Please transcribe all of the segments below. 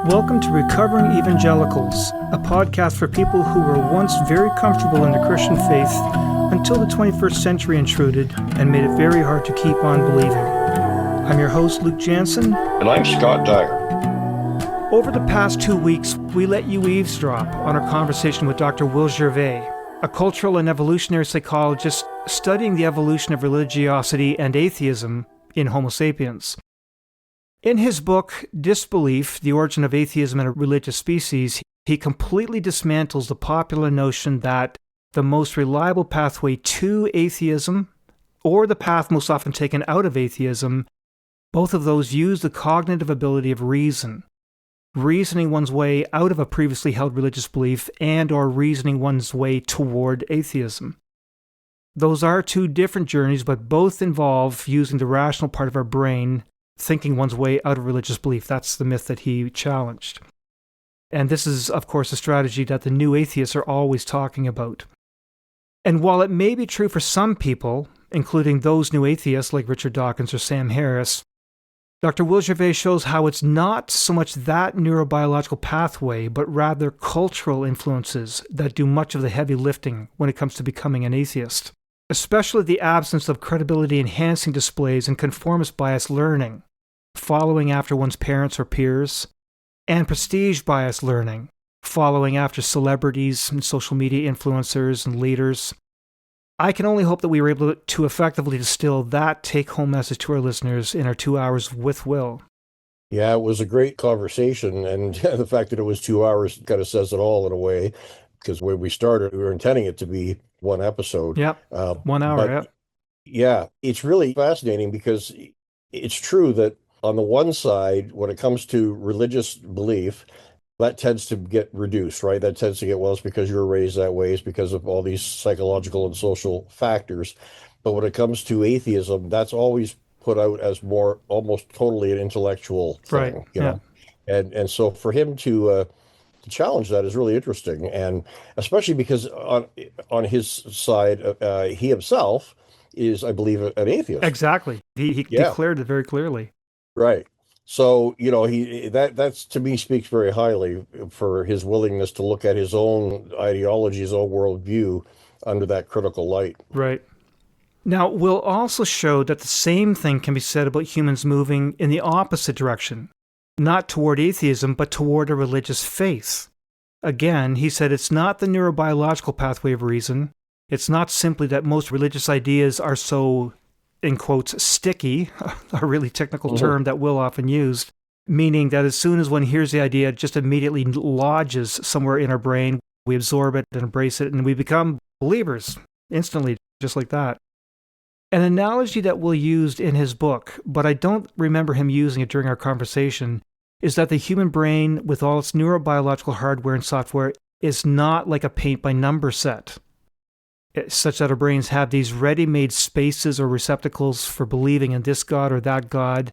Welcome to Recovering Evangelicals, a podcast for people who were once very comfortable in the Christian faith until the 21st century intruded and made it very hard to keep on believing. I'm your host, Luke Jansen. And I'm Scott Dyer. Over the past 2 weeks, we let you eavesdrop on our conversation with Dr. Will Gervais, a cultural and evolutionary psychologist studying the evolution of religiosity and atheism in Homo sapiens. In his book, Disbelief, The Origin of Atheism in a Religious Species, he completely dismantles the popular notion that the most reliable pathway to atheism, or the path most often taken out of atheism, both of those use the cognitive ability of reasoning one's way out of a previously held religious belief and or reasoning one's way toward atheism. Those are two different journeys, but both involve using the rational part of our brain, thinking one's way out of religious belief. That's the myth that he challenged. And this is, of course, a strategy that the new atheists are always talking about. And while it may be true for some people, including those new atheists like Richard Dawkins or Sam Harris, Dr. Will Gervais shows how it's not so much that neurobiological pathway, but rather cultural influences that do much of the heavy lifting when it comes to becoming an atheist, especially the absence of credibility-enhancing displays and conformist bias learning, following after one's parents or peers, and prestige bias learning, following after celebrities and social media influencers and leaders. I can only hope that we were able to effectively distill that take-home message to our listeners in our 2 hours with Will. Yeah, it was a great conversation, and the fact that it was 2 hours kind of says it all in a way, because when we started, we were intending it to be one episode. Yep, 1 hour, yep. Yeah, it's really fascinating because it's true that on the one side, when it comes to religious belief, that tends to get reduced, right? That tends to get, well, it's because you were raised that way, it's because of all these psychological and social factors. But when it comes to atheism, that's always put out as more almost totally an intellectual thing, right. you know? And so for him to challenge that is really interesting, and especially because on his side, he himself is, I believe, an atheist. Exactly. He declared it very clearly. Right. So, you know, that's to me speaks very highly for his willingness to look at his own ideology, his own worldview under that critical light. Right. Now, Will also showed that the same thing can be said about humans moving in the opposite direction, not toward atheism, but toward a religious faith. Again, he said it's not the neurobiological pathway of reason. It's not simply that most religious ideas are so, in quotes, sticky, a really technical term that Will often used, meaning that as soon as one hears the idea, it just immediately lodges somewhere in our brain. We absorb it and embrace it, and we become believers instantly, just like that. An analogy that Will used in his book, but I don't remember him using it during our conversation, is that the human brain, with all its neurobiological hardware and software, is not like a paint-by-number set, such that our brains have these ready-made spaces or receptacles for believing in this God or that God,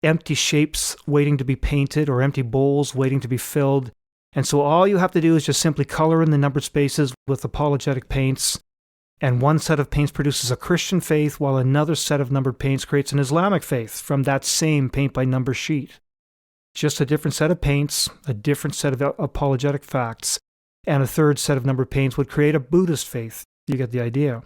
empty shapes waiting to be painted or empty bowls waiting to be filled. And so all you have to do is just simply color in the numbered spaces with apologetic paints, and one set of paints produces a Christian faith while another set of numbered paints creates an Islamic faith from that same paint-by-number sheet. Just a different set of paints, a different set of apologetic facts, and a third set of numbered paints would create a Buddhist faith. You get the idea.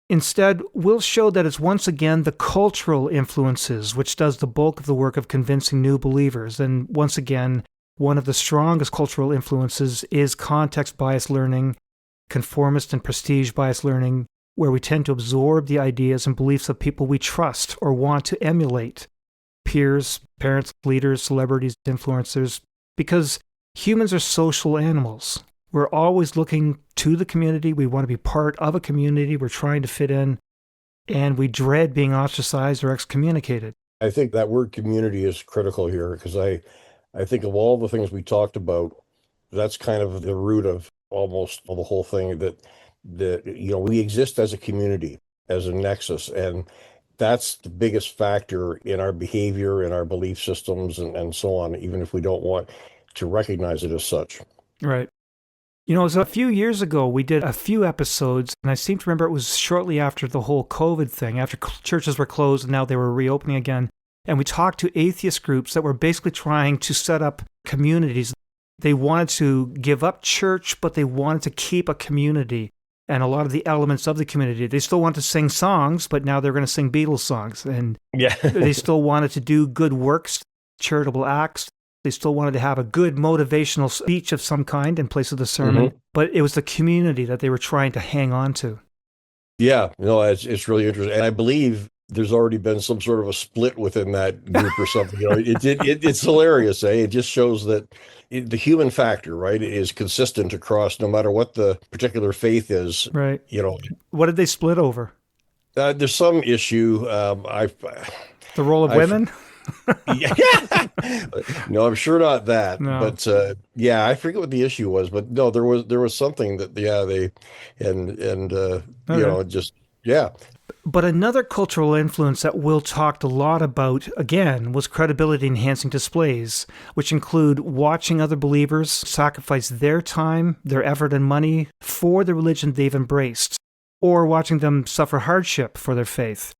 Instead, Will show that it's once again the cultural influences which does the bulk of the work of convincing new believers. And once again, one of the strongest cultural influences is context bias learning, conformist and prestige bias learning, where we tend to absorb the ideas and beliefs of people we trust or want to emulate, peers, parents, leaders, celebrities, influencers, because humans are social animals. We're always looking to the community. We want to be part of a community. We're trying to fit in, and we dread being ostracized or excommunicated. I think that word community is critical here, because I think of all the things we talked about, that's kind of the root of almost the whole thing, that you know, we exist as a community, as a nexus, and that's the biggest factor in our behavior, in our belief systems, and so on, even if we don't want to recognize it as such. Right. You know, it was a few years ago, we did a few episodes, and I seem to remember it was shortly after the whole COVID thing, after churches were closed and now they were reopening again. And we talked to atheist groups that were basically trying to set up communities. They wanted to give up church, but they wanted to keep a community and a lot of the elements of the community. They still want to sing songs, but now they're going to sing Beatles songs. And Yeah. they still wanted to do good works, charitable acts. They still wanted to have a good motivational speech of some kind in place of the sermon. But it was the community that they were trying to hang on to. Yeah, no, it's really interesting. And I believe there's already been some sort of a split within that group or something. It's hilarious, eh? It just shows that the human factor, right, is consistent across no matter what the particular faith is. Right. What did they split over? There's some issue. The role of women? Yeah. No, I'm sure not that. No. But yeah, I forget what the issue was. But no, there was something that they Okay. just yeah. But another cultural influence that Will talked a lot about, again, was credibility-enhancing displays, which include watching other believers sacrifice their time, their effort, and money for the religion they've embraced, or watching them suffer hardship for their faith.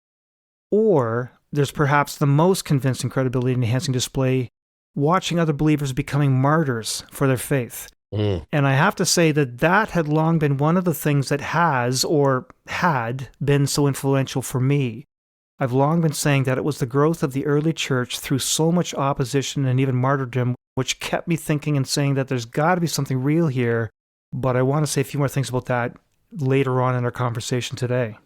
Or, there's perhaps the most convincing credibility-enhancing display, watching other believers becoming martyrs for their faith. And I have to say that had long been one of the things that has, or had, been so influential for me. I've long been saying that it was the growth of the early church through so much opposition and even martyrdom, which kept me thinking and saying that there's got to be something real here. But I want to say a few more things about that later on in our conversation today.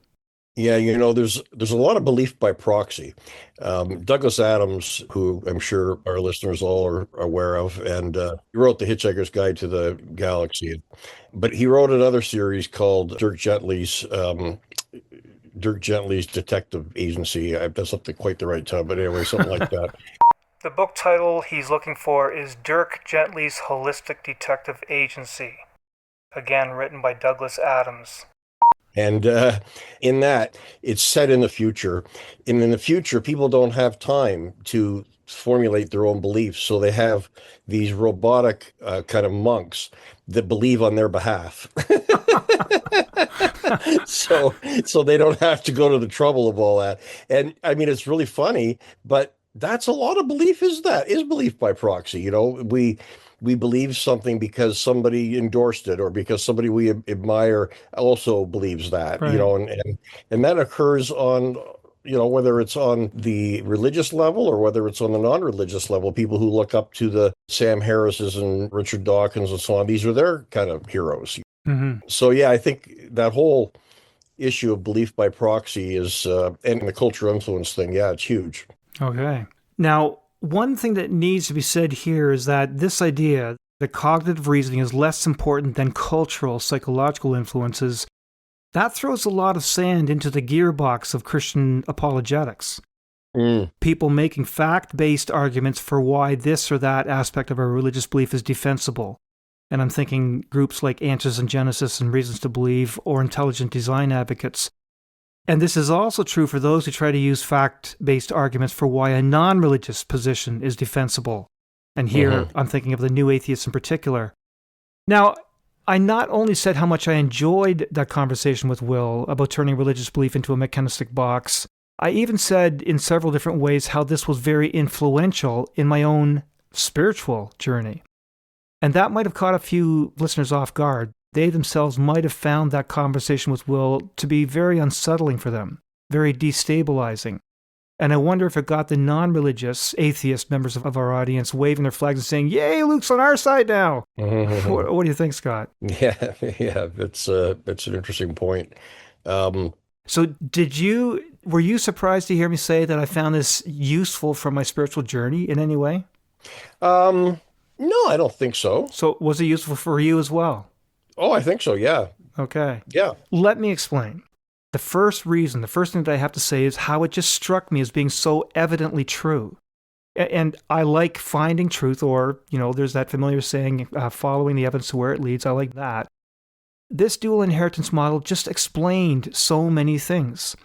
Yeah, there's a lot of belief by proxy. Douglas Adams, who I'm sure our listeners all are aware of, and he wrote The Hitchhiker's Guide to the Galaxy. But he wrote another series called Dirk Gently's Detective Agency. That's not quite the right time, but anyway, something like that. The book title he's looking for is Dirk Gently's Holistic Detective Agency. Again, written by Douglas Adams. And in that, it's set in the future. And in the future, people don't have time to formulate their own beliefs. So they have these robotic kind of monks that believe on their behalf. So they don't have to go to the trouble of all that. And I mean, it's really funny, but that's a lot of belief is belief by proxy. We believe something because somebody endorsed it or because somebody we admire also believes that, right. And that occurs on, whether it's on the religious level or whether it's on the non-religious level, people who look up to the Sam Harrises and Richard Dawkins and so on, these are their kind of heroes. So, yeah, I think that whole issue of belief by proxy is, and the cultural influence thing, yeah, it's huge. Okay. Now, one thing that needs to be said here is that this idea that cognitive reasoning is less important than cultural, psychological influences, that throws a lot of sand into the gearbox of Christian apologetics. People making fact-based arguments for why this or that aspect of our religious belief is defensible. And I'm thinking groups like Answers in Genesis and Reasons to Believe or intelligent design advocates. And this is also true for those who try to use fact-based arguments for why a non-religious position is defensible. And here I'm thinking of the new atheists in particular. Now, I not only said how much I enjoyed that conversation with Will about turning religious belief into a mechanistic box, I even said in several different ways how this was very influential in my own spiritual journey. And that might have caught a few listeners off guard. They themselves might have found that conversation with Will to be very unsettling for them, very destabilizing. And I wonder if it got the non-religious, atheist members of our audience waving their flags and saying, "Yay, Luke's on our side now." What do you think, Scott? Yeah, that's an interesting point. So were you surprised to hear me say that I found this useful for my spiritual journey in any way? No, I don't think so. So was it useful for you as well? Oh, I think so, yeah. Okay. Yeah. Let me explain. The first thing that I have to say is how it just struck me as being so evidently true. And I like finding truth, or, there's that familiar saying, following the evidence to where it leads. I like that. This dual inheritance model just explained so many things.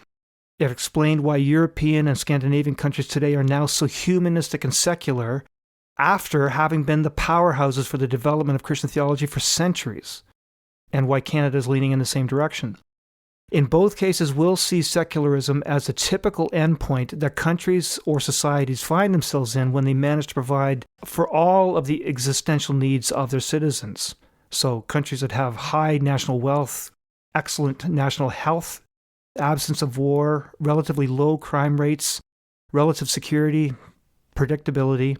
It explained why European and Scandinavian countries today are now so humanistic and secular after having been the powerhouses for the development of Christian theology for centuries, and why Canada is leaning in the same direction. In both cases, we'll see secularism as a typical endpoint that countries or societies find themselves in when they manage to provide for all of the existential needs of their citizens. So, countries that have high national wealth, excellent national health, absence of war, relatively low crime rates, relative security, predictability.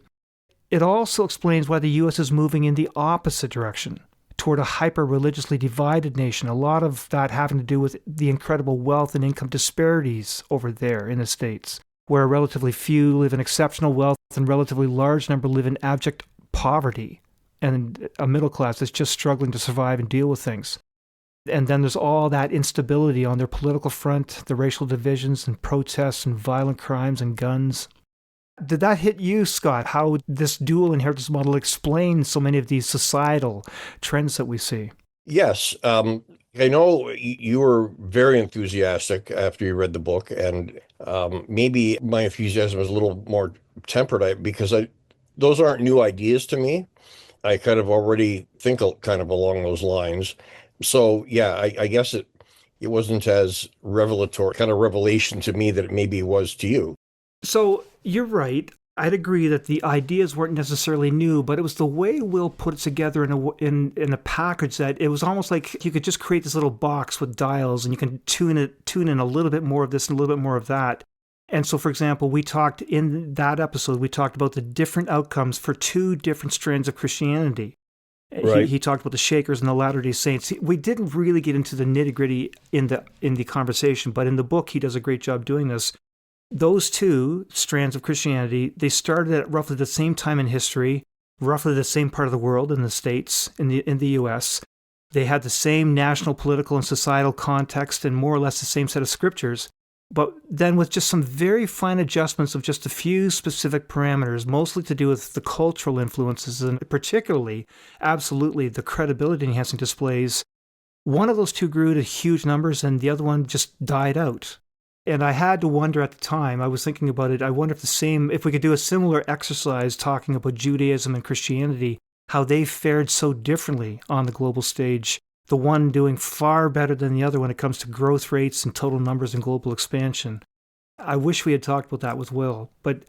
It also explains why the U.S. is moving in the opposite direction, toward a hyper-religiously divided nation, a lot of that having to do with the incredible wealth and income disparities over there in the States, where relatively few live in exceptional wealth and relatively large number live in abject poverty, and a middle class that's just struggling to survive and deal with things. And then there's all that instability on their political front, the racial divisions and protests and violent crimes and guns. Did that hit you, Scott, how this dual inheritance model explains so many of these societal trends that we see? Yes. I know you were very enthusiastic after you read the book, and maybe my enthusiasm was a little more tempered because those aren't new ideas to me. I kind of already think kind of along those lines. So yeah, I guess it wasn't as revelatory, kind of revelation to me that it maybe was to you. So you're right. I'd agree that the ideas weren't necessarily new, but it was the way Will put it together in a package that it was almost like you could just create this little box with dials, and you can tune in a little bit more of this and a little bit more of that. And so, for example, we talked in that episode, we talked about the different outcomes for two different strands of Christianity. Right. He talked about the Shakers and the Latter-day Saints. We didn't really get into the nitty-gritty in the conversation, but in the book, he does a great job doing this. Those two strands of Christianity, they started at roughly the same time in history, roughly the same part of the world in the States, in the US. They had the same national, political, and societal context and more or less the same set of scriptures, but then with just some very fine adjustments of just a few specific parameters, mostly to do with the cultural influences and particularly, absolutely, the credibility enhancing displays. One of those two grew to huge numbers and the other one just died out. And I had to wonder at the time, I was thinking about it, I wonder if we could do a similar exercise talking about Judaism and Christianity, how they fared so differently on the global stage, the one doing far better than the other when it comes to growth rates and total numbers and global expansion. I wish we had talked about that with Will. But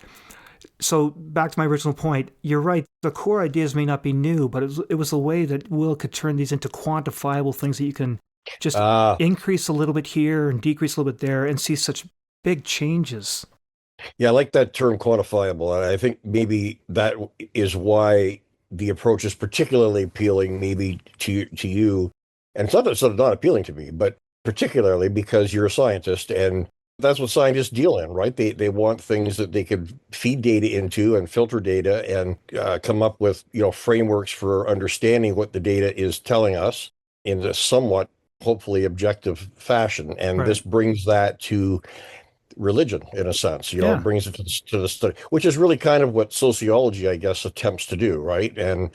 so back to my original point, you're right, the core ideas may not be new, but it was a way that Will could turn these into quantifiable things that you can just increase a little bit here and decrease a little bit there and see such big changes. Yeah, I like that term quantifiable. And I think maybe that is why the approach is particularly appealing maybe to you. And it's not that it's not appealing to me, but particularly because you're a scientist and that's what scientists deal in, right? They want things that they could feed data into and filter data and come up with, frameworks for understanding what the data is telling us in a somewhat hopefully objective fashion. And this brings that to religion in a sense, it brings it to the study, which is really kind of what sociology, I guess, attempts to do, right? And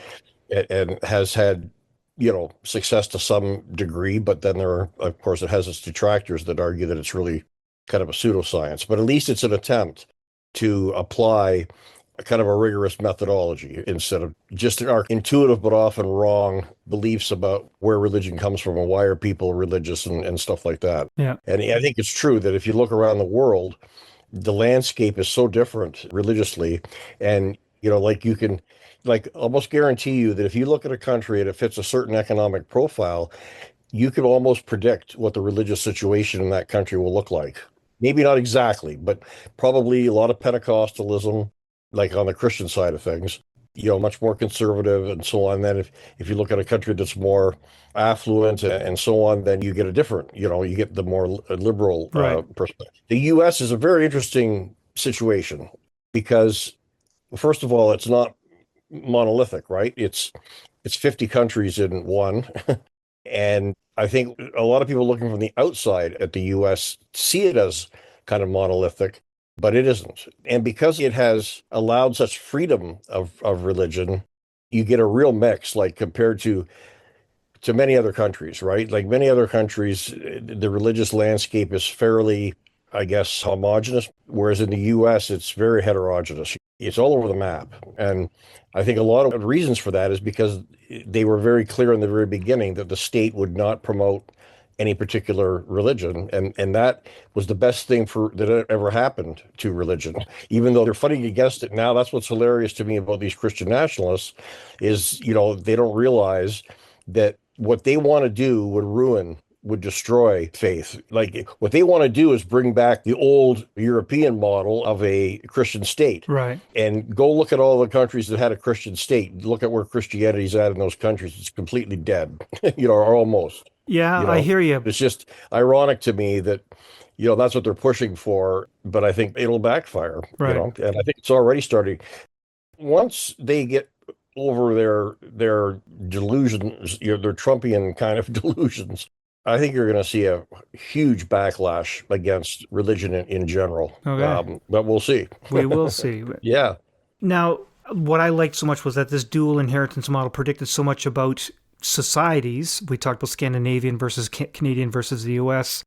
has had, success to some degree, but then of course, it has its detractors that argue that it's really kind of a pseudoscience, but at least it's an attempt to apply a kind of a rigorous methodology instead of just our intuitive but often wrong beliefs about where religion comes from and why are people religious and stuff like that. Yeah. And I think it's true that if you look around the world, the landscape is so different religiously. And, you can almost guarantee you that if you look at a country and it fits a certain economic profile, you could almost predict what the religious situation in that country will look like. Maybe not exactly, but probably a lot of Pentecostalism, like on the Christian side of things, much more conservative and so on. Then if you look at a country that's more affluent and so on, then you get a different, you get the more liberal perspective. The U.S. is a very interesting situation because, first of all, it's not monolithic, right? It's 50 countries in one. And I think a lot of people looking from the outside at the US see it as kind of monolithic, but it isn't. And because it has allowed such freedom of religion, you get a real mix, like compared to many other countries, right? Like many other countries, the religious landscape is fairly, I guess, homogenous, whereas in the US, it's very heterogeneous. It's all over the map. And I think a lot of reasons for that is because they were very clear in the very beginning that the state would not promote any particular religion, and that was the best thing for that ever happened to religion. Even though they're fighting against it now, that's what's hilarious to me about these Christian nationalists is, they don't realize that what they want to do would destroy faith. Like what they want to do is bring back the old European model of a Christian state. Right. And go look at all the countries that had a Christian state. Look at where Christianity's at in those countries. It's completely dead, or almost. Yeah, I hear you. It's just ironic to me that, that's what they're pushing for, but I think it'll backfire, Right. and I think it's already starting. Once they get over their delusions, their Trumpian kind of delusions, I think you're going to see a huge backlash against religion in general. Okay. But we'll see. We will see. Yeah. Now, what I liked so much was that this dual inheritance model predicted so much about societies. We talked about Scandinavian versus Canadian versus the US,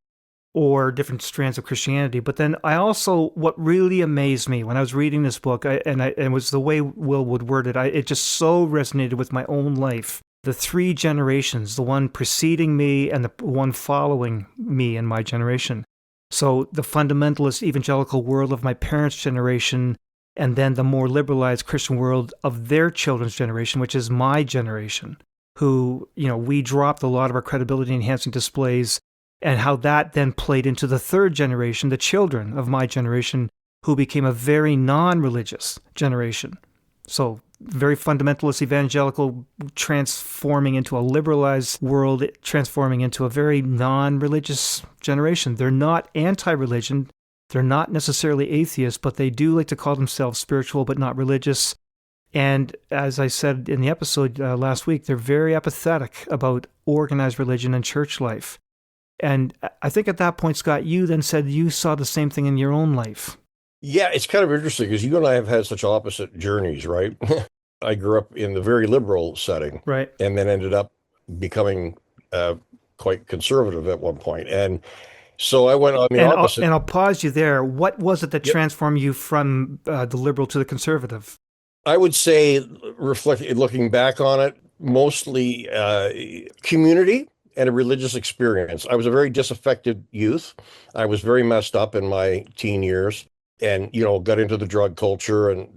or different strands of Christianity. But then what really amazed me when I was reading this book, and it was the way Will would word it, it just so resonated with my own life. The three generations, the one preceding me and the one following me in my generation. So the fundamentalist evangelical world of my parents' generation, and then the more liberalized Christian world of their children's generation, which is my generation, who, we dropped a lot of our credibility enhancing displays, and how that then played into the third generation, the children of my generation, who became a very non-religious generation. So very fundamentalist evangelical transforming into a liberalized world, transforming into a very non-religious generation. They're not anti-religion. They're not necessarily atheists, but they do like to call themselves spiritual but not religious. And as I said in the episode last week, they're very apathetic about organized religion and church life. And I think at that point, Scott, you then said you saw the same thing in your own life. Yeah, it's kind of interesting because you and I have had such opposite journeys, right? I grew up in the very liberal setting, right, and then ended up becoming quite conservative at one point. And so I went on the opposite. And I'll pause you there. What was it that transformed you from the liberal to the conservative? I would say, looking back on it, mostly community and a religious experience. I was a very disaffected youth. I was very messed up in my teen years, and got into the drug culture and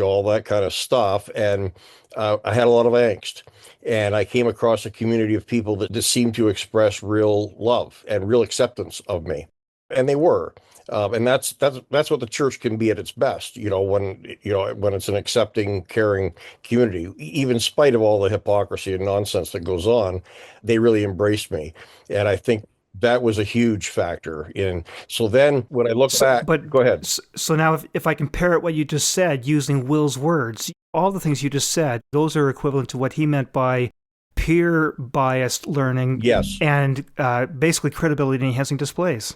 all that kind of stuff. And I had a lot of angst. And I came across a community of people that just seemed to express real love and real acceptance of me, and they were. And that's what the church can be at its best. When it's an accepting, caring community, even in spite of all the hypocrisy and nonsense that goes on, they really embraced me, and I think that was a huge factor in. So then when I look back, go ahead. So now if I compare it what you just said using Will's words, all the things you just said, those are equivalent to what he meant by peer biased learning. Yes. And basically credibility enhancing displays.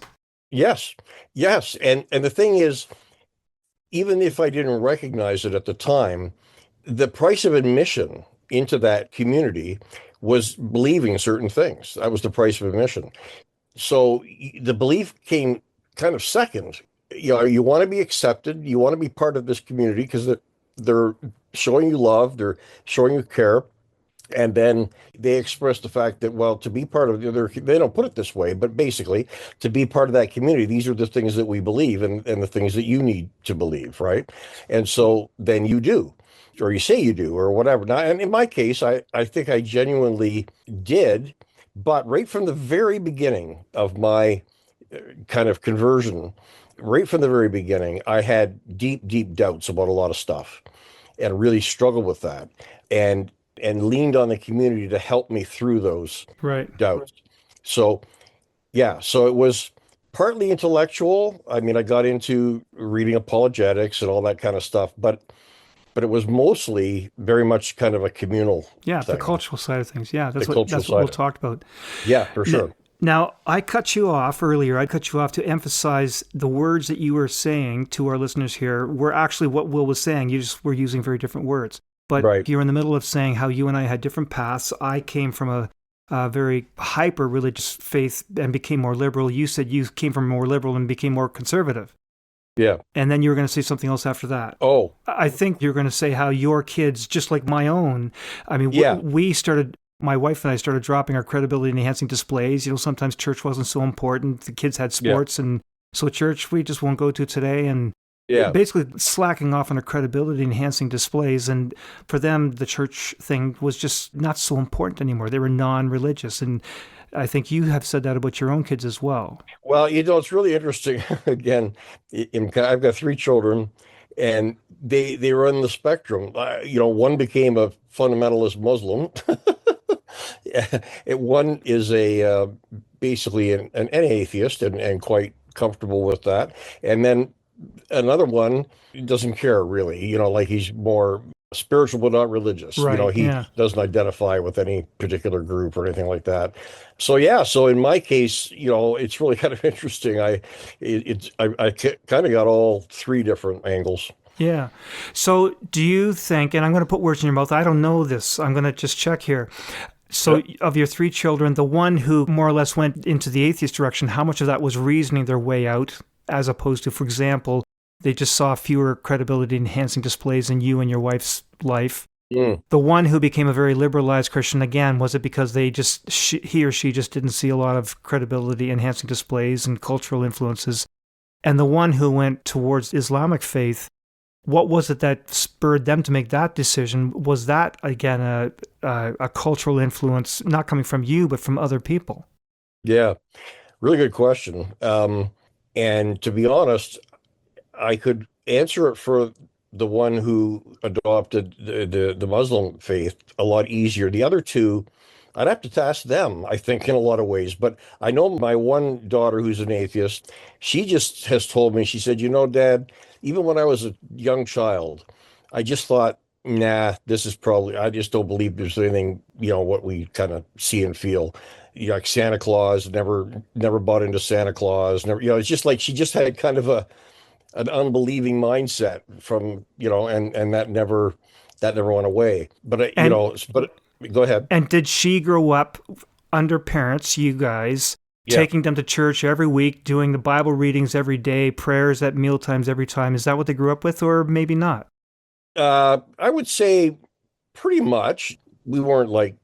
Yes. And the thing is, even if I didn't recognize it at the time, the price of admission into that community was believing certain things. That was the price of admission. So the belief came kind of second. You want to be accepted. You want to be part of this community because they're showing you love. They're showing you care. And then they express the fact that, well, to be part of they don't put it this way, but basically to be part of that community, these are the things that we believe and the things that you need to believe, right? And so then you do, or you say you do, or whatever. Now, and in my case, I think I genuinely did, but right from the very beginning of my kind of conversion, right from the very beginning, I had deep, deep doubts about a lot of stuff and really struggled with that. And leaned on the community to help me through those doubts. So, yeah, so it was partly intellectual. I mean, I got into reading apologetics and all that kind of stuff, but it was mostly very much kind of a communal thing. The cultural side of things. Yeah, that's what we'll talk about. Yeah, for sure. Now, I cut you off earlier. I cut you off to emphasize the words that you were saying to our listeners here were actually what Will was saying. You just were using very different words. But you're in the middle of saying how you and I had different paths. I came from a very hyper-religious faith and became more liberal. You said you came from more liberal and became more conservative. Yeah. And then you were going to say something else after that. Oh. I think you're going to say how your kids, just like my own, I mean, we started my wife and I started dropping our credibility enhancing displays. Sometimes church wasn't so important. The kids had Yeah. sports, and so church we just won't go to today. And Yeah. basically slacking off on our credibility enhancing displays. And for them, the church thing was just not so important anymore. They were non-religious. And I think you have said that about your own kids as well. Well, it's really interesting. Again, I've got three children, and they run the spectrum. One became a fundamentalist Muslim. One is a basically an atheist and quite comfortable with that. And then another one doesn't care really, like he's more spiritual but not religious. Right. He Yeah. doesn't identify with any particular group or anything like that. So yeah, so in my case, it's really kind of interesting. I kind of got all three different angles. Yeah. So do you think, and I'm going to put words in your mouth, I don't know this, I'm going to just check here. So, Yep. of your three children, the one who more or less went into the atheist direction, how much of that was reasoning their way out, as opposed to, for example, they just saw fewer credibility enhancing displays in you and your wife's life? Mm. The one who became a very liberalized Christian, again, was it because he or she just didn't see a lot of credibility enhancing displays and cultural influences? And the one who went towards Islamic faith, what was it that spurred them to make that decision? Was that, again, a cultural influence, not coming from you, but from other people? Yeah, really good question. And to be honest, I could answer it for the one who adopted the Muslim faith a lot easier. The other two, I'd have to ask them, I think, in a lot of ways. But I know my one daughter who's an atheist, she just has told me, she said, Dad, even when I was a young child, I just thought, nah, I just don't believe there's anything, what we kind of see and feel. Like Santa Claus, never bought into Santa Claus, never, it's just like she just had kind of an unbelieving mindset from, and that never went away. But And but go ahead. and did she grow up under parents, you guys, Yeah. taking them to church every week, doing the Bible readings every day, prayers at meal times every time? Is that what they grew up with, or maybe not? I would say pretty much. We weren't like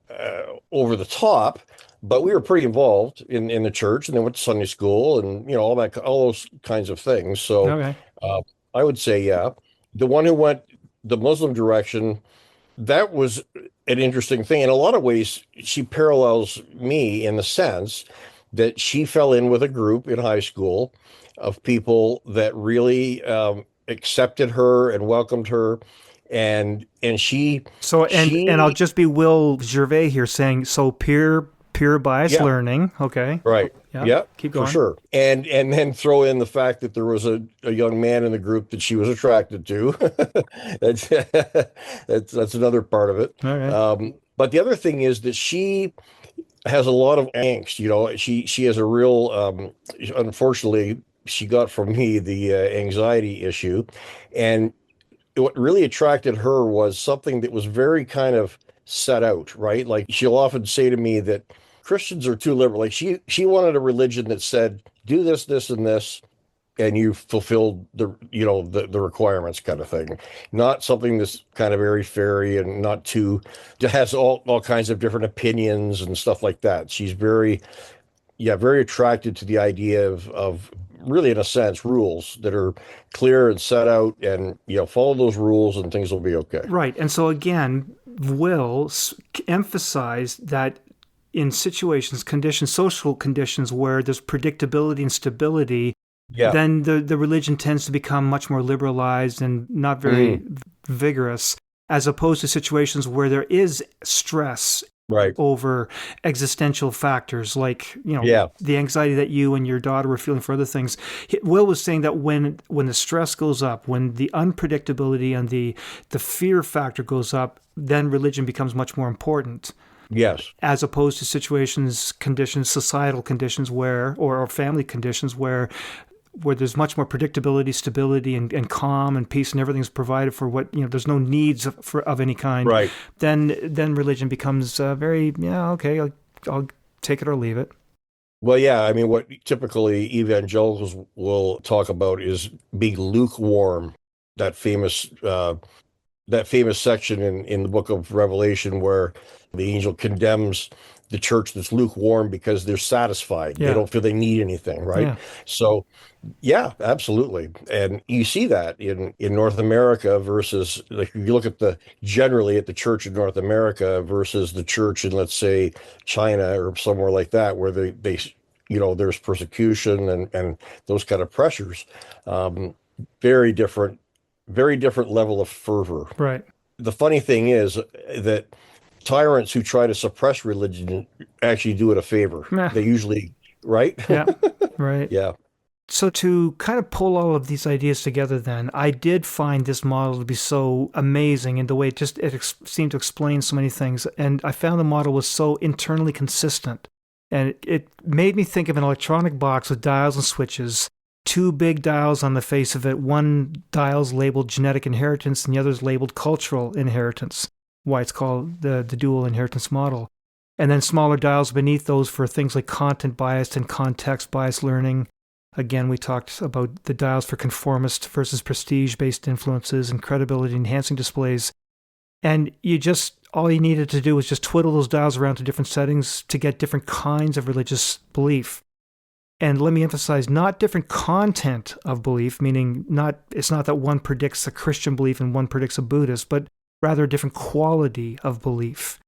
over the top, but we were pretty involved in the church, and then went to Sunday school, and all those kinds of things. So Okay. uh, I would say, yeah. The one who went the Muslim direction, that was an interesting thing. In a lot of ways, she parallels me in the sense that she fell in with a group in high school of people that really accepted her and welcomed her, and So and I'll she just be Will Gervais here saying so peer bias yeah. learning. Okay. Right. Yeah. Yeah, Keep for going. sure. And then throw in the fact that there was a young man in the group that she was attracted to. That's that's another part of it. All right. But the other thing is that she has a lot of angst. She has a real unfortunately, she got from me the anxiety issue. And what really attracted her was something that was very kind of set out, right? Like she'll often say to me that Christians are too liberal. Like she wanted a religion that said, do this, this, and this, and you fulfilled the requirements kind of thing. Not something that's kind of airy fairy and not too that has all kinds of different opinions and stuff like that. She's very attracted to the idea of really, in a sense, rules that are clear and set out, and follow those rules and things will be okay. Right. And so again, Will emphasized that in situations, conditions, social conditions where there's predictability and stability, Yeah. then the religion tends to become much more liberalized and not very vigorous, as opposed to situations where there is stress Right. over existential factors like Yeah. the anxiety that you and your daughter were feeling for other things. Will was saying that when the stress goes up, when the unpredictability and the fear factor goes up, then religion becomes much more important, Yes. as opposed to situations, conditions, societal conditions where or family conditions where there's much more predictability, stability, and calm and peace, and everything's provided for what there's no needs of any kind. Right. Then religion becomes very okay. I'll take it or leave it. Well, yeah. I mean, what typically evangelicals will talk about is being lukewarm. That famous that famous section in the book of Revelation where the angel condemns the church that's lukewarm because they're satisfied. They Yeah. don't feel they need anything, right? Yeah. So yeah, absolutely. And you see that in North America versus, like, you look at generally at the church in North America versus the church in, let's say, China or somewhere like that, where they there's persecution and those kind of pressures. Um, very different, very different level of fervor. Right. The funny thing is that tyrants who try to suppress religion actually do it a favor. Meh. They usually, right? Yeah. Right. Yeah. So to kind of pull all of these ideas together then, I did find this model to be so amazing in the way it seemed to explain so many things. And I found the model was so internally consistent. And it made me think of an electronic box with dials and switches, two big dials on the face of it. One dial's labeled genetic inheritance and the other's labeled cultural inheritance, why it's called the dual inheritance model. And then smaller dials beneath those for things like content biased and context biased learning. Again, we talked about the dials for conformist versus prestige-based influences and credibility-enhancing displays. And all you needed to do was just twiddle those dials around to different settings to get different kinds of religious belief. And let me emphasize, not different content of belief, meaning it's not that one predicts a Christian belief and one predicts a Buddhist, but rather a different quality of belief.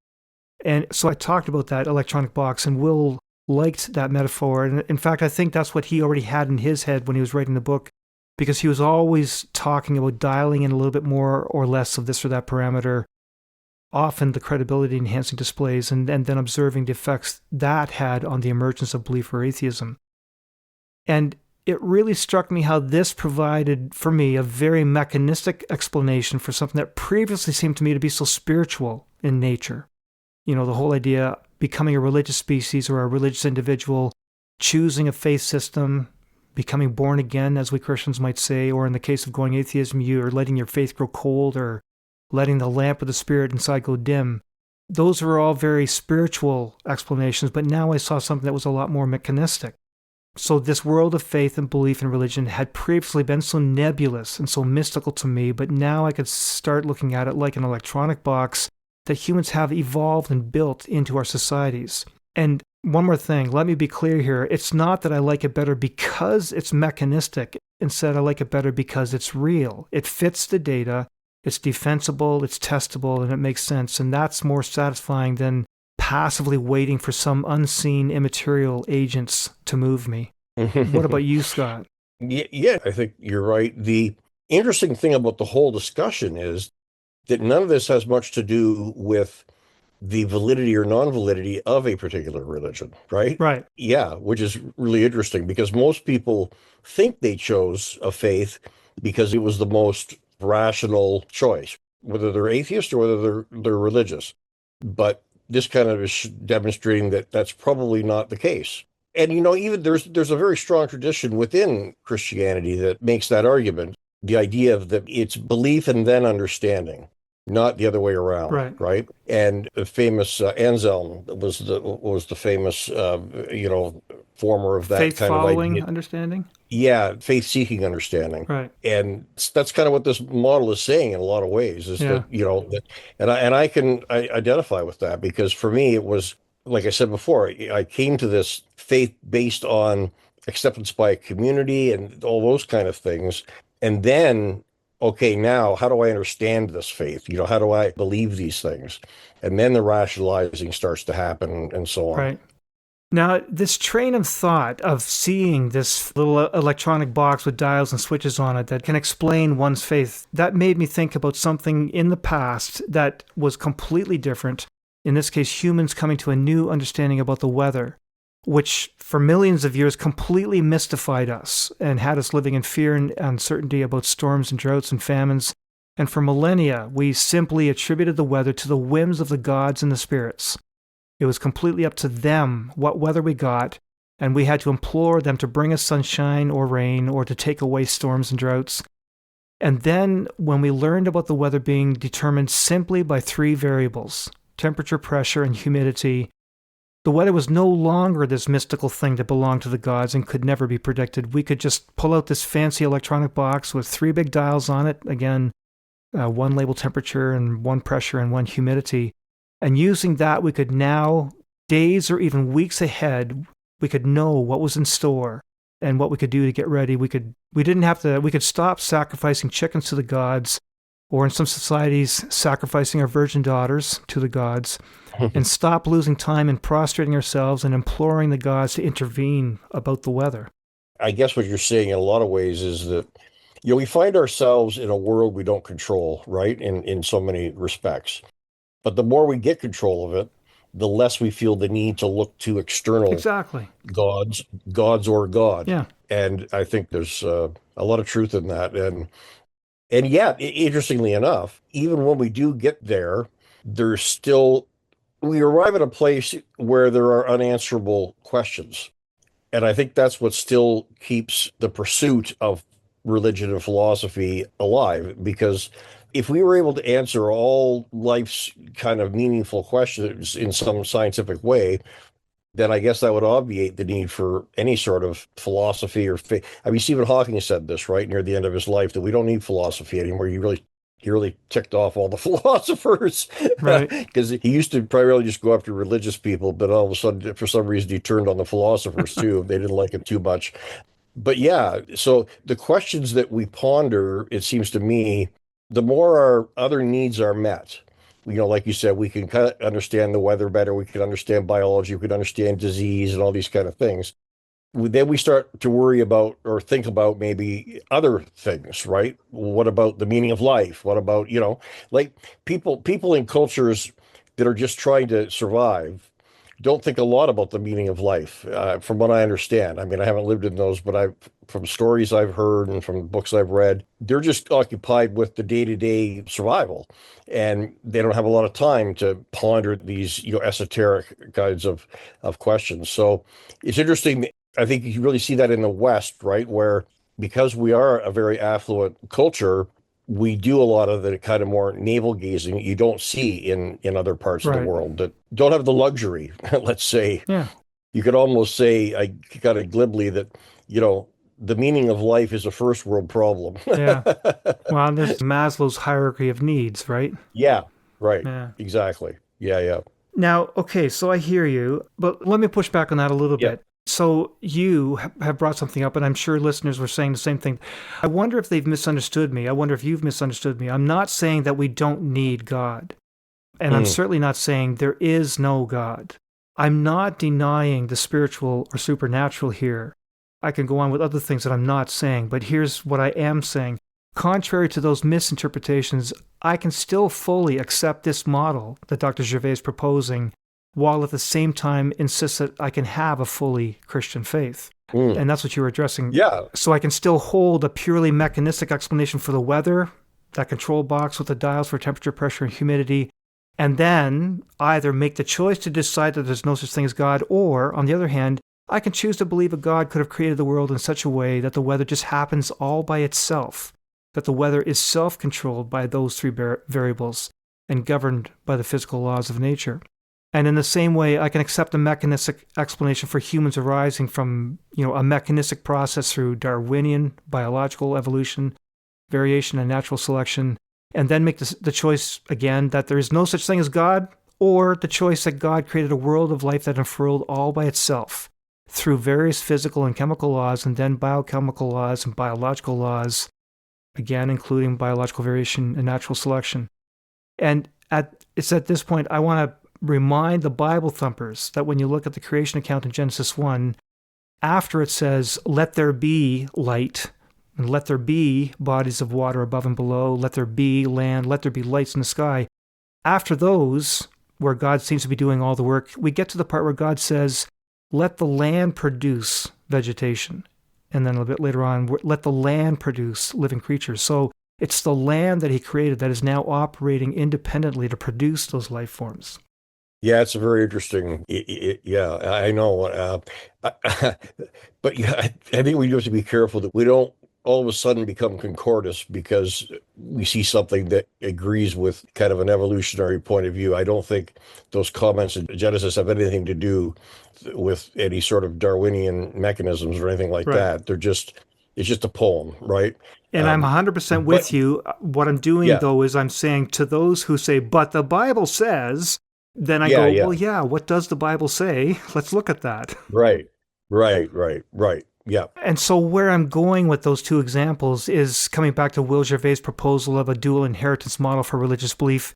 And so I talked about that electronic box, and Will liked that metaphor. And in fact, I think that's what he already had in his head when he was writing the book, because he was always talking about dialing in a little bit more or less of this or that parameter, often the credibility enhancing displays, and then observing the effects that had on the emergence of belief or atheism. And it really struck me how this provided for me a very mechanistic explanation for something that previously seemed to me to be so spiritual in nature. The whole idea becoming a religious species or a religious individual, choosing a faith system, becoming born again, as we Christians might say, or in the case of going atheism, you're letting your faith grow cold or letting the lamp of the spirit inside go dim. Those were all very spiritual explanations, but now I saw something that was a lot more mechanistic. So this world of faith and belief and religion had previously been so nebulous and so mystical to me, but now I could start looking at it like an electronic box that humans have evolved and built into our societies. And one more thing, let me be clear here. It's not that I like it better because it's mechanistic. Instead, I like it better because it's real. It fits the data, it's defensible, it's testable, and it makes sense. And that's more satisfying than passively waiting for some unseen immaterial agents to move me. What about you, Scott? Yeah, I think you're right. The interesting thing about the whole discussion is that none of this has much to do with the validity or non-validity of a particular religion, right? Right. Yeah, which is really interesting because most people think they chose a faith because it was the most rational choice, whether they're atheist or whether they're religious. But this kind of is demonstrating that that's probably not the case. And even there's a very strong tradition within Christianity that makes that argument. The idea of that it's belief and then understanding, not the other way around, right? And the famous Anselm was the famous former of that faith kind of following idea. Understanding. Yeah, faith-seeking understanding, right? And that's kind of what this model is saying in a lot of ways. Is that I can identify with that because for me it was, like I said before, I came to this faith based on acceptance by a community and all those kind of things, and then okay, now how do I understand this faith? How do I believe these things? And then the rationalizing starts to happen and so on. Right. Now, this train of thought of seeing this little electronic box with dials and switches on it that can explain one's faith, that made me think about something in the past that was completely different. In this case, humans coming to a new understanding about the weather, which for millions of years completely mystified us and had us living in fear and uncertainty about storms and droughts and famines. And for millennia, we simply attributed the weather to the whims of the gods and the spirits. It was completely up to them what weather we got, and we had to implore them to bring us sunshine or rain or to take away storms and droughts. And then when we learned about the weather being determined simply by three variables, temperature, pressure, and humidity, the weather was no longer this mystical thing that belonged to the gods and could never be predicted. We could just pull out this fancy electronic box with three big dials on it, again, one label temperature and one pressure and one humidity. And using that, we could now, days or even weeks ahead, we could know what was in store and what we could do to get ready. We could stop sacrificing chickens to the gods, or in some societies, sacrificing our virgin daughters to the gods, and stop losing time in prostrating ourselves and imploring the gods to intervene about the weather. I guess what you're saying in a lot of ways is that, we find ourselves in a world we don't control, right? In so many respects. But the more we get control of it, the less we feel the need to look to external Exactly. gods or God. Yeah. And I think there's a lot of truth in that. And yet, interestingly enough, even when we do get there, there's still, we arrive at a place where there are unanswerable questions. And I think that's what still keeps the pursuit of religion and philosophy alive, because if we were able to answer all life's kind of meaningful questions in some scientific way, then I guess that would obviate the need for any sort of philosophy or faith. I mean, Stephen Hawking said this right near the end of his life, that we don't need philosophy anymore. He really ticked off all the philosophers, Right. because he used to primarily just go after religious people, but all of a sudden, for some reason, he turned on the philosophers too. They didn't like him too much. But yeah, so the questions that we ponder, it seems to me, the more our other needs are met, like you said, we can kind of understand the weather better, we can understand biology, we can understand disease and all these kind of things. Then we start to worry about or think about maybe other things, right? What about the meaning of life? What about, like people in cultures that are just trying to survive don't think a lot about the meaning of life, from what I understand. I mean, I haven't lived in those, but from stories I've heard and from books I've read, they're just occupied with the day-to-day survival, and they don't have a lot of time to ponder these, esoteric kinds of questions. So it's interesting. I think you really see that in the West, right? Where, because we are a very affluent culture, we do a lot of the kind of more navel gazing you don't see in other parts of the Right. world that don't have the luxury, let's say. Yeah. You could almost say, I kind of glibly, that, the meaning of life is a first world problem. Yeah. Well, there's Maslow's hierarchy of needs, right? Yeah, right. Yeah. Exactly. Yeah, yeah. Now, okay, so I hear you, but let me push back on that a little Yeah. bit. So you have brought something up, and I'm sure listeners were saying the same thing. I wonder if they've misunderstood me. I wonder if you've misunderstood me. I'm not saying that we don't need God. And I'm certainly not saying there is no God. I'm not denying the spiritual or supernatural here. I can go on with other things that I'm not saying, but here's what I am saying. Contrary to those misinterpretations, I can still fully accept this model that Dr. Gervais is proposing, while at the same time insist that I can have a fully Christian faith. And that's what you were addressing. Yeah. So I can still hold a purely mechanistic explanation for the weather, that control box with the dials for temperature, pressure, and humidity, and then either make the choice to decide that there's no such thing as God, or, on the other hand, I can choose to believe a God could have created the world in such a way that the weather just happens all by itself, that the weather is self-controlled by those three variables and governed by the physical laws of nature. And in the same way, I can accept a mechanistic explanation for humans arising from, a mechanistic process through Darwinian biological evolution, variation, and natural selection, and then make the choice again that there is no such thing as God, or the choice that God created a world of life that unfurled all by itself through various physical and chemical laws, and then biochemical laws and biological laws, again, including biological variation and natural selection. And it's at this point I want to remind the Bible thumpers that when you look at the creation account in Genesis 1, after it says, "Let there be light," and "let there be bodies of water above and below," "let there be land," "let there be lights in the sky," after those, where God seems to be doing all the work, we get to the part where God says, "Let the land produce vegetation." And then a bit later on, "Let the land produce living creatures." So it's the land that he created that is now operating independently to produce those life forms. Yeah, it's a very interesting. Yeah, I know. But yeah, I think we do have to be careful that we don't all of a sudden become concordist because we see something that agrees with kind of an evolutionary point of view. I don't think those comments in Genesis have anything to do with any sort of Darwinian mechanisms or anything like Right. that. They're just It's just a poem, right? And I'm 100% But with you. What I'm doing, yeah, though, is I'm saying to those who say, but the Bible says, then I yeah, go, yeah. well, yeah, what does the Bible say? Let's look at that. Right, right. Yeah, And so, where I'm going with those two examples is coming back to Will Gervais' proposal of a dual inheritance model for religious belief.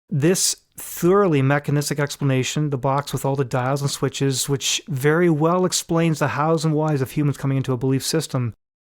This thoroughly mechanistic explanation, the box with all the dials and switches, which very well explains the hows and whys of humans coming into a belief system,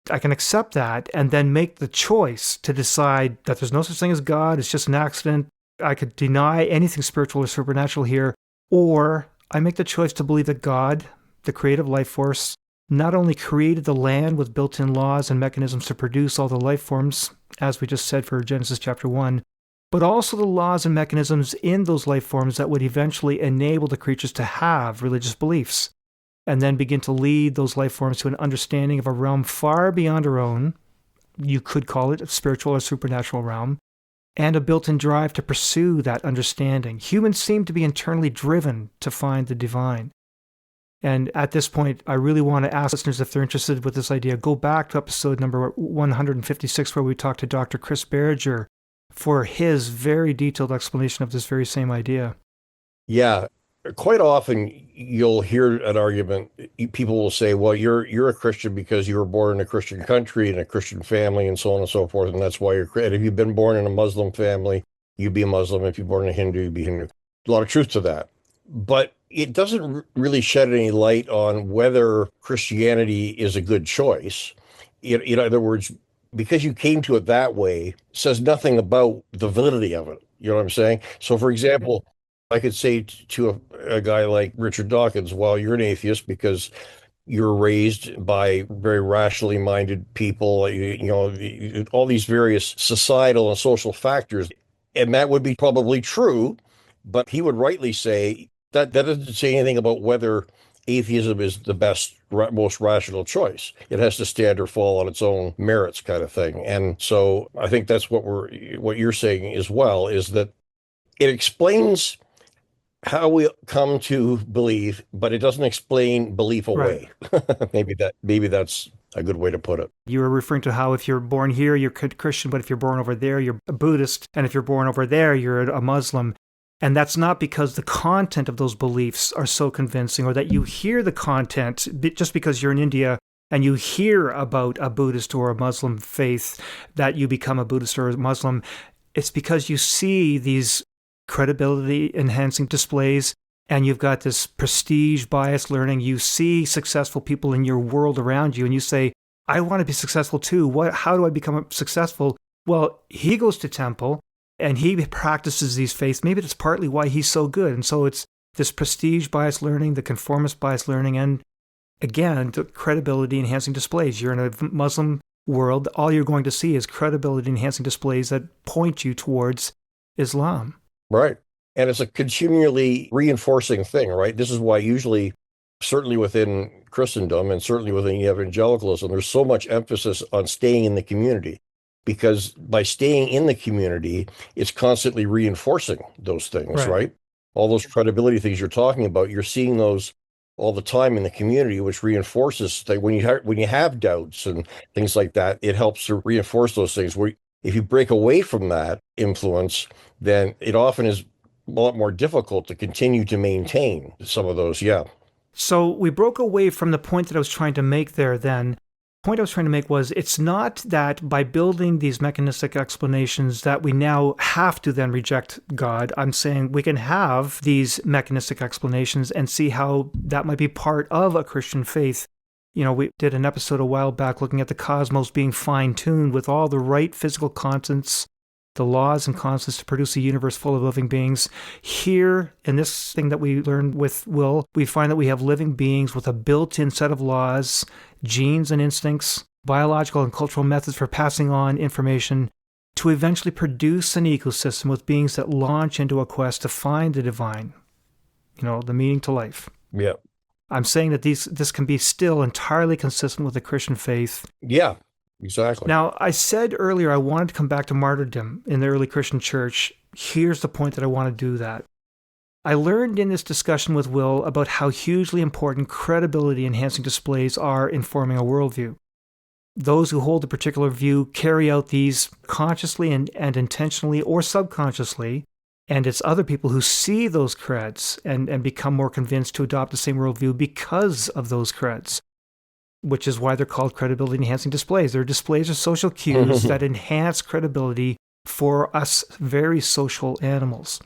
I can accept that and then make the choice to decide that there's no such thing as God, it's just an accident. I could deny anything spiritual or supernatural here, or I make the choice to believe that God, the creative life force, not only created the land with built in laws and mechanisms to produce all the life forms, as we just said for Genesis chapter 1, but also the laws and mechanisms in those life forms that would eventually enable the creatures to have religious beliefs, and then begin to lead those life forms to an understanding of a realm far beyond our own. You could call it a spiritual or supernatural realm, and a built in drive to pursue that understanding. Humans seem to be internally driven to find the divine. And at this point, I really want to ask listeners if they're interested with this idea, go back to episode number 156, where we talked to Dr. Chris Berger for his very detailed explanation of this very same idea. yeah. Quite often you'll hear an argument. People will say, "Well, you're a Christian because you were born in a Christian country and a Christian family, and so on and so forth, and that's why you're." And if you've been born in a Muslim family, you'd be a Muslim. If you're born in a Hindu, you'd be Hindu. A lot of truth to that, but it doesn't really shed any light on whether Christianity is a good choice. In other words, because you came to it that way, says nothing about the validity of it. You know what I'm saying? So, for example, I could say to a guy like Richard Dawkins, well, you're an atheist because you're raised by very rationally minded people, all these various societal and social factors. And that would be probably true, but he would rightly say that doesn't say anything about whether atheism is the best, most rational choice. It has to stand or fall on its own merits, kind of thing. And so I think that's what you're saying as well, is that it explains how we come to believe, but it doesn't explain belief Right. away. Maybe that's a good way to put it. You were referring to how if you're born here, you're Christian, but if you're born over there, you're a Buddhist, and if you're born over there, you're a Muslim. And that's not because the content of those beliefs are so convincing, or that you hear the content just because you're in India and you hear about a Buddhist or a Muslim faith that you become a Buddhist or a Muslim. It's because you see these credibility enhancing displays, and you've got this prestige bias learning. You see successful people in your world around you, and you say, I want to be successful too. How do I become successful? Well, he goes to temple and he practices these faiths. Maybe that's partly why he's so good. And so it's this prestige bias learning, the conformist bias learning, and again, the credibility enhancing displays. You're in a Muslim world, all you're going to see is credibility enhancing displays that point you towards Islam. Right. And it's a continually reinforcing thing, right? This is why usually, certainly within Christendom and certainly within evangelicalism, there's so much emphasis on staying in the community, because by staying in the community, it's constantly reinforcing those things, right? All those credibility things you're talking about, you're seeing those all the time in the community, which reinforces that when you have doubts and things like that, it helps to reinforce those things. Where if you break away from that influence, then it often is a lot more difficult to continue to maintain some of those. Yeah. So we broke away from the point that I was trying to make there then. The point I was trying to make was it's not that by building these mechanistic explanations that we now have to then reject God. I'm saying we can have these mechanistic explanations and see how that might be part of a Christian faith. You know, we did an episode a while back looking at the cosmos being fine-tuned with all the right physical constants, the laws and constants to produce a universe full of living beings. Here, in this thing that we learned with Will, we find that we have living beings with a built-in set of laws, genes and instincts, biological and cultural methods for passing on information to eventually produce an ecosystem with beings that launch into a quest to find the divine, the meaning to life. Yeah. I'm saying that this can be still entirely consistent with the Christian faith. Yeah, exactly. Now, I said earlier I wanted to come back to martyrdom in the early Christian church. Here's the point that I want to do that. I learned in this discussion with Will about how hugely important credibility-enhancing displays are in forming a worldview. Those who hold a particular view carry out these consciously and intentionally or subconsciously. And it's other people who see those creds and become more convinced to adopt the same worldview because of those creds, which is why they're called credibility enhancing displays. They're displays of social cues that enhance credibility for us very social animals.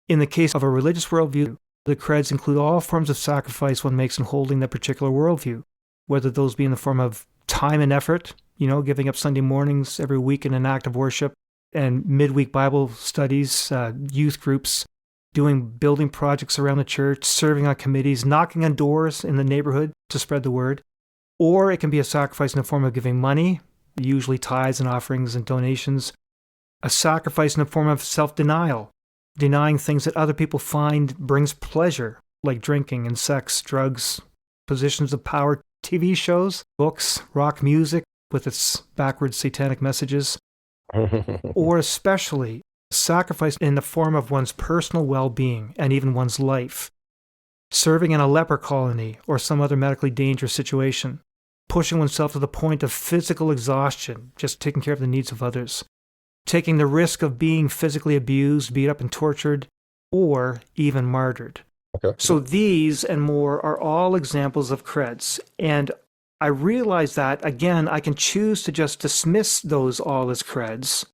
In the case of a religious worldview, the creds include all forms of sacrifice one makes in holding that particular worldview, whether those be in the form of time and effort, giving up Sunday mornings every week in an act of worship, and midweek Bible studies, youth groups, building projects around the church, serving on committees, knocking on doors in the neighborhood to spread the word. Or it can be a sacrifice in the form of giving money, usually tithes and offerings and donations, a sacrifice in the form of self-denial, denying things that other people find brings pleasure, like drinking and sex, drugs, positions of power, TV shows, books, rock music with its backwards satanic messages, or especially sacrifice in the form of one's personal well-being and even one's life, serving in a leper colony or some other medically dangerous situation, pushing oneself to the point of physical exhaustion, just taking care of the needs of others, taking the risk of being physically abused, beat up and tortured, or even martyred. Okay. So these and more are all examples of creds. And I realize that, again, I can choose to just dismiss those all as creds.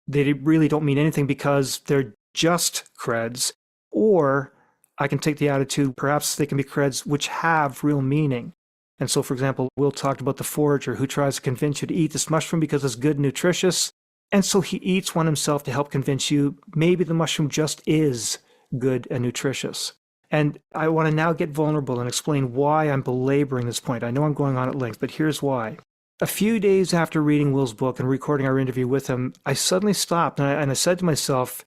They really don't mean anything because they're just creds. Or I can take the attitude, perhaps they can be creds which have real meaning. And so, for example, Will talked about the forager who tries to convince you to eat this mushroom because it's good and nutritious. And so he eats one himself to help convince you maybe the mushroom just is good and nutritious. And I want to now get vulnerable and explain why I'm belaboring this point. I know I'm going on at length, but here's why. A few days after reading Will's book and recording our interview with him, I suddenly stopped and I said to myself,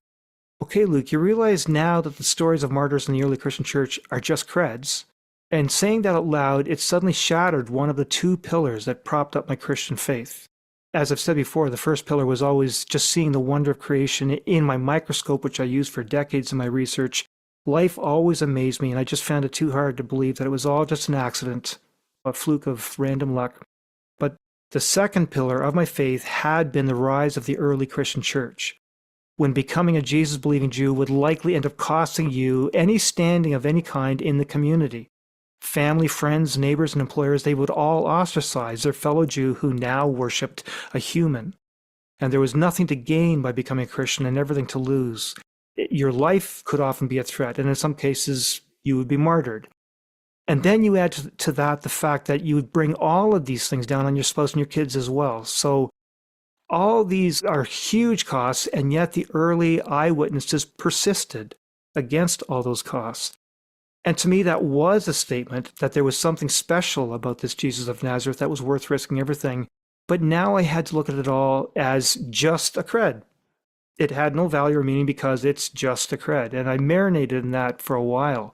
okay, Luke, you realize now that the stories of martyrs in the early Christian church are just creds. And saying that out loud, it suddenly shattered one of the two pillars that propped up my Christian faith. As I've said before, the first pillar was always just seeing the wonder of creation in my microscope, which I used for decades in my research. Life always amazed me, and I just found it too hard to believe that it was all just an accident, a fluke of random luck. But the second pillar of my faith had been the rise of the early Christian church, when becoming a Jesus-believing Jew would likely end up costing you any standing of any kind in the community. Family, friends, neighbors, and employers, they would all ostracize their fellow Jew who now worshipped a human. And there was nothing to gain by becoming a Christian and everything to lose. Your life could often be a threat, and in some cases, you would be martyred. And then you add to that the fact that you would bring all of these things down on your spouse and your kids as well. So all these are huge costs, and yet the early eyewitnesses persisted against all those costs. And to me, that was a statement that there was something special about this Jesus of Nazareth that was worth risking everything. But now I had to look at it all as just a cred. It had no value or meaning because it's just a cred. And I marinated in that for a while.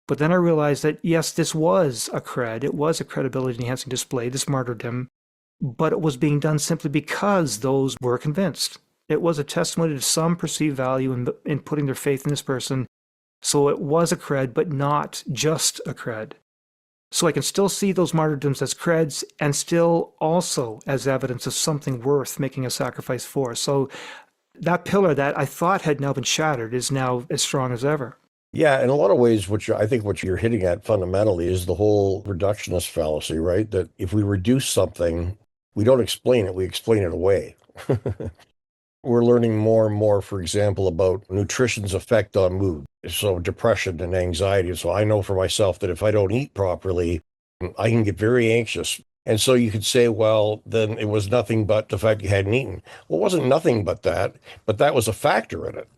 But then I realized that, yes, this was a cred. It was a credibility enhancing display, this martyrdom. But it was being done simply because those were convinced. It was a testimony to some perceived value in putting their faith in this person. So it was a cred, but not just a cred. So I can still see those martyrdoms as creds and still also as evidence of something worth making a sacrifice for. So that pillar that I thought had now been shattered is now as strong as ever. Yeah, in a lot of ways, I think what you're hitting at fundamentally is the whole reductionist fallacy, right? That if we reduce something, we don't explain it, we explain it away. We're learning more and more, for example, about nutrition's effect on mood. So depression and anxiety. So I know for myself that if I don't eat properly, I can get very anxious. And so you could say, well, then it was nothing but the fact you hadn't eaten. Well, it wasn't nothing but that was a factor in it.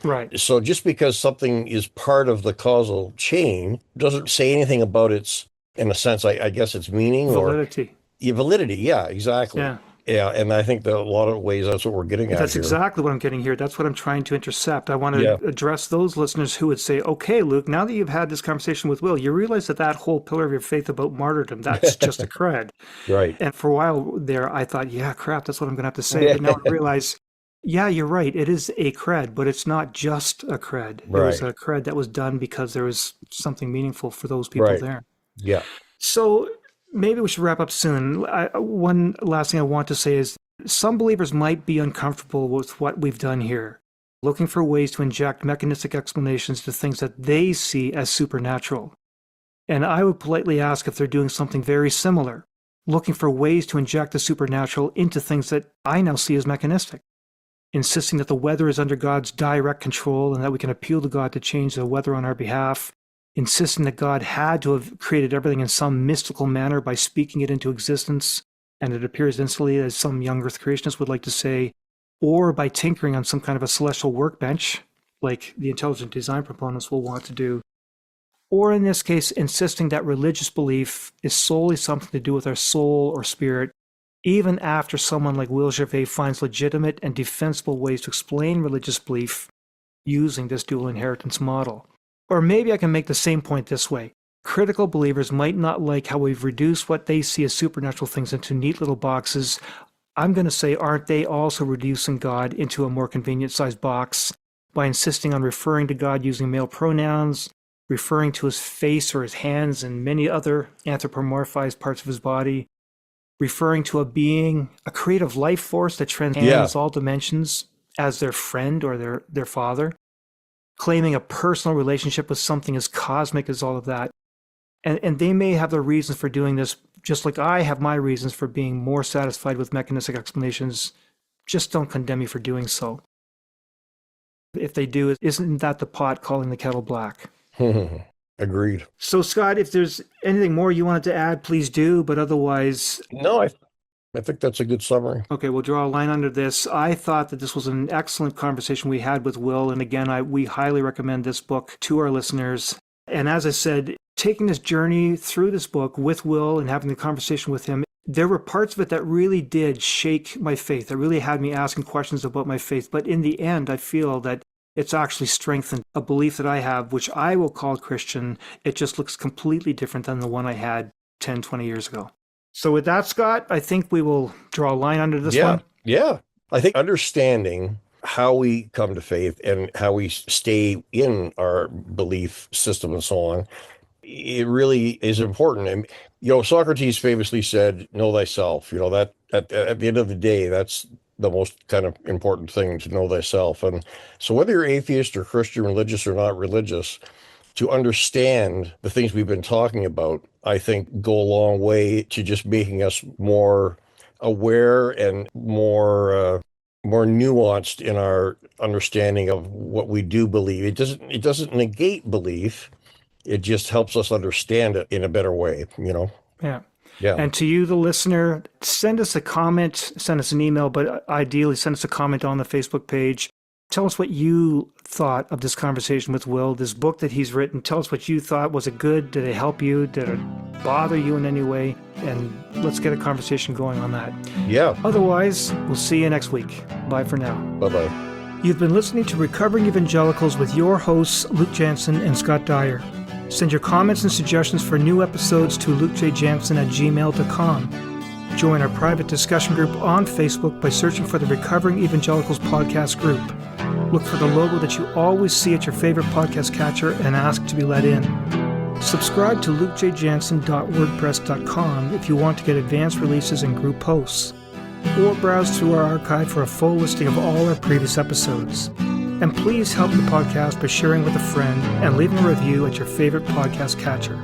Right. So just because something is part of the causal chain doesn't say anything about its, in a sense, I guess its meaning Validity. or validity. Yeah, exactly. Yeah. Yeah, and I think that a lot of ways that's what we're getting at That's here. exactly what I'm getting here. That's what I'm trying to intercept. I want to address those listeners who would say, okay, Luke, now that you've had this conversation with Will, you realize that whole pillar of your faith about martyrdom, that's just a cred. Right. And for a while there, I thought, yeah, crap, that's what I'm going to have to say. But now I realize, yeah, you're right. It is a cred, but it's not just a cred. It was a cred that was done because there was something meaningful for those people there. Yeah. So maybe we should wrap up soon. One last thing I want to say is some believers might be uncomfortable with what we've done here, looking for ways to inject mechanistic explanations to things that they see as supernatural. And I would politely ask if they're doing something very similar, looking for ways to inject the supernatural into things that I now see as mechanistic, insisting that the weather is under God's direct control and that we can appeal to God to change the weather on our behalf, insisting that God had to have created everything in some mystical manner by speaking it into existence, and it appears instantly, as some young earth creationists would like to say, or by tinkering on some kind of a celestial workbench, like the intelligent design proponents will want to do, or in this case, insisting that religious belief is solely something to do with our soul or spirit, even after someone like Will Gervais finds legitimate and defensible ways to explain religious belief using this dual inheritance model. Or maybe I can make the same point this way. Critical believers might not like how we've reduced what they see as supernatural things into neat little boxes. I'm going to say, aren't they also reducing God into a more convenient-sized box by insisting on referring to God using male pronouns, referring to his face or his hands and many other anthropomorphized parts of his body, referring to a being, a creative life force that transcends all dimensions as their friend or their father, claiming a personal relationship with something as cosmic as all of that. And they may have their reasons for doing this, just like I have my reasons for being more satisfied with mechanistic explanations. Just don't condemn me for doing so. If they do, isn't that the pot calling the kettle black? Agreed. So, Scott, if there's anything more you wanted to add, please do. But otherwise... No, I think that's a good summary. Okay, we'll draw a line under this. I thought that this was an excellent conversation we had with Will. And again, we highly recommend this book to our listeners. And as I said, taking this journey through this book with Will and having the conversation with him, there were parts of it that really did shake my faith. That really had me asking questions about my faith. But in the end, I feel that it's actually strengthened a belief that I have, which I will call Christian. It just looks completely different than the one I had 10, 20 years ago. So with that, Scott, I think we will draw a line under this one. Yeah. I think understanding how we come to faith and how we stay in our belief system and so on, it really is important. And, Socrates famously said, know thyself. That at the end of the day, that's the most kind of important thing, to know thyself. And so whether you're atheist or Christian, religious or not religious, to understand the things we've been talking about, I think go a long way to just making us more aware and more nuanced in our understanding of what we do believe. It doesn't negate belief. It just helps us understand it in a better way, Yeah. And to you, the listener, send us a comment, send us an email, but ideally send us a comment on the Facebook page. Tell us what you thought of this conversation with Will, this book that he's written. Tell us what you thought. Was it good? Did it help you? Did it bother you in any way? And let's get a conversation going on that. Yeah. Otherwise, we'll see you next week. Bye for now. Bye-bye. You've been listening to Recovering Evangelicals with your hosts, Luke Jansen and Scott Dyer. Send your comments and suggestions for new episodes to lukejjansen@gmail.com. Join our private discussion group on Facebook by searching for the Recovering Evangelicals podcast group. Look for the logo that you always see at your favorite podcast catcher and ask to be let in. Subscribe to lukejjansen.wordpress.com if you want to get advanced releases and group posts, or browse through our archive for a full listing of all our previous episodes. And please help the podcast by sharing with a friend and leaving a review at your favorite podcast catcher.